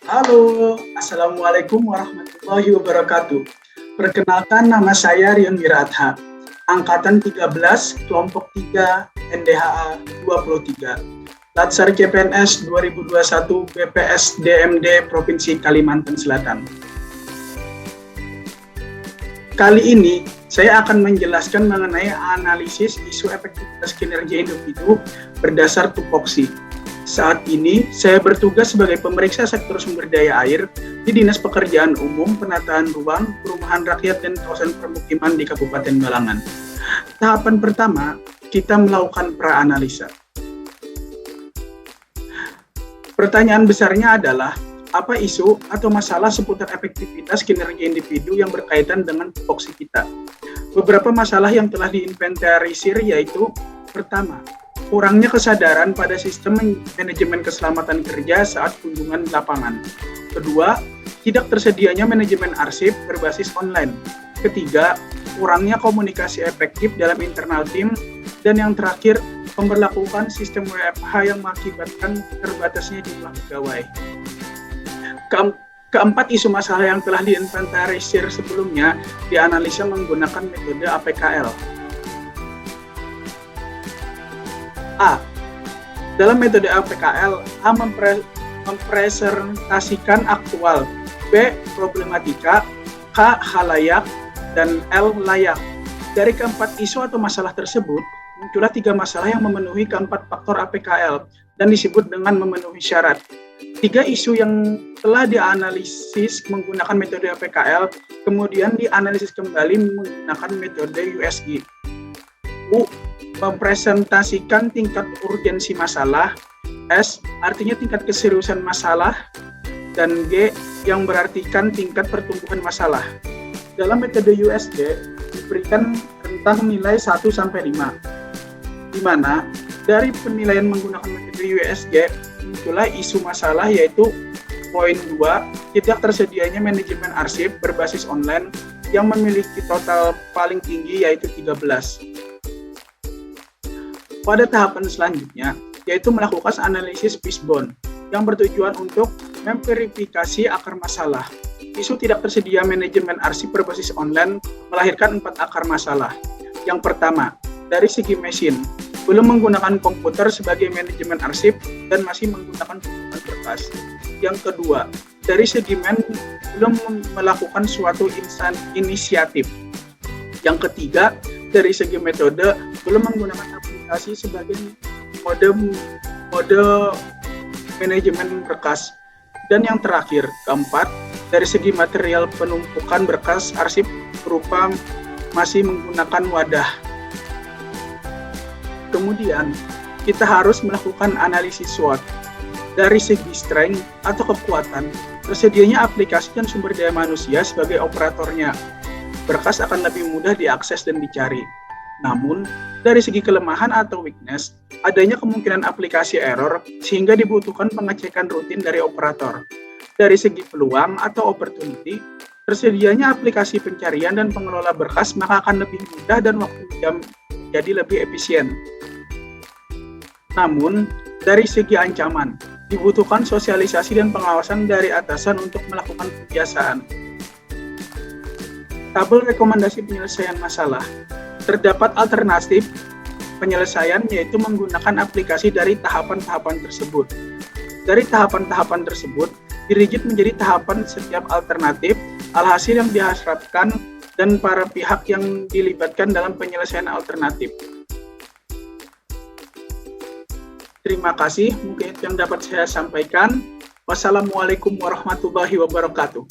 Halo, Assalamualaikum warahmatullahi wabarakatuh. Perkenalkan, nama saya Rian Wiratha, Angkatan 13, Kelompok 3, NDHA 23, Latsar CPNS 2021 BPS DMD Provinsi Kalimantan Selatan. Kali ini, saya akan menjelaskan mengenai analisis isu efektivitas kinerja individu berdasar tupoksi. Saat ini, saya bertugas sebagai pemeriksa sektor sumber daya air di Dinas Pekerjaan Umum, Penataan Ruang, Perumahan Rakyat, dan Kawasan Permukiman di Kabupaten Balangan. Tahapan pertama, kita melakukan pra-analisa. Pertanyaan besarnya adalah, apa isu atau masalah seputar efektivitas kinerja individu yang berkaitan dengan tupoksi kita? Beberapa masalah yang telah diinventarisir yaitu, pertama, kurangnya kesadaran pada sistem manajemen keselamatan kerja saat kunjungan lapangan. Kedua, tidak tersedianya manajemen arsip berbasis online. Ketiga, kurangnya komunikasi efektif dalam internal tim. Dan yang terakhir, pemberlakuan sistem WFH yang mengakibatkan terbatasnya jumlah pegawai. Keempat isu masalah yang telah diinventarisir sebelumnya dianalisa menggunakan metode APKL. A. Dalam metode APKL, A mempresentasikan aktual, B. problematika, K. halayak, dan L. layak. Dari keempat isu atau masalah tersebut, muncullah 3 masalah yang memenuhi keempat faktor APKL dan disebut dengan memenuhi syarat. 3 isu yang telah dianalisis menggunakan metode APKL, kemudian dianalisis kembali menggunakan metode USG. U. Mempresentasikan tingkat urgensi masalah, S artinya tingkat keseriusan masalah, dan G yang berartikan tingkat pertumbuhan masalah. Dalam metode USG diberikan rentang nilai 1-5, di mana dari penilaian menggunakan metode USG muncullah isu masalah yaitu poin 2, tidak tersedianya manajemen arsip berbasis online yang memiliki total paling tinggi yaitu 13. Pada tahapan selanjutnya, yaitu melakukan analisis fishbone yang bertujuan untuk memverifikasi akar masalah. Isu tidak tersedia manajemen arsip berbasis online melahirkan 4 akar masalah. Yang pertama, dari segi mesin, belum menggunakan komputer sebagai manajemen arsip dan masih menggunakan komputer kertas. Yang kedua, dari segi belum melakukan suatu inisiatif. Yang ketiga, dari segi metode belum menggunakan aplikasi sebagai mode manajemen berkas. Dan yang terakhir, keempat, dari segi material penumpukan berkas arsip berupa masih menggunakan wadah. Kemudian, kita harus melakukan analisis SWOT. Dari segi strength atau kekuatan, tersedianya aplikasi dan sumber daya manusia sebagai operatornya. Berkas akan lebih mudah diakses dan dicari. Namun, dari segi kelemahan atau weakness, adanya kemungkinan aplikasi error sehingga dibutuhkan pengecekan rutin dari operator. Dari segi peluang atau opportunity, tersedianya aplikasi pencarian dan pengelola berkas maka akan lebih mudah dan waktunya jadi lebih efisien. Namun, dari segi ancaman, dibutuhkan sosialisasi dan pengawasan dari atasan untuk melakukan kebiasaan. Tabel rekomendasi penyelesaian masalah. Terdapat alternatif penyelesaian yaitu menggunakan aplikasi dari tahapan-tahapan tersebut. Dari tahapan-tahapan tersebut, dirigit menjadi tahapan setiap alternatif, alhasil yang diharapkan dan para pihak yang dilibatkan dalam penyelesaian alternatif. Terima kasih, mungkin yang dapat saya sampaikan. Wassalamualaikum warahmatullahi wabarakatuh.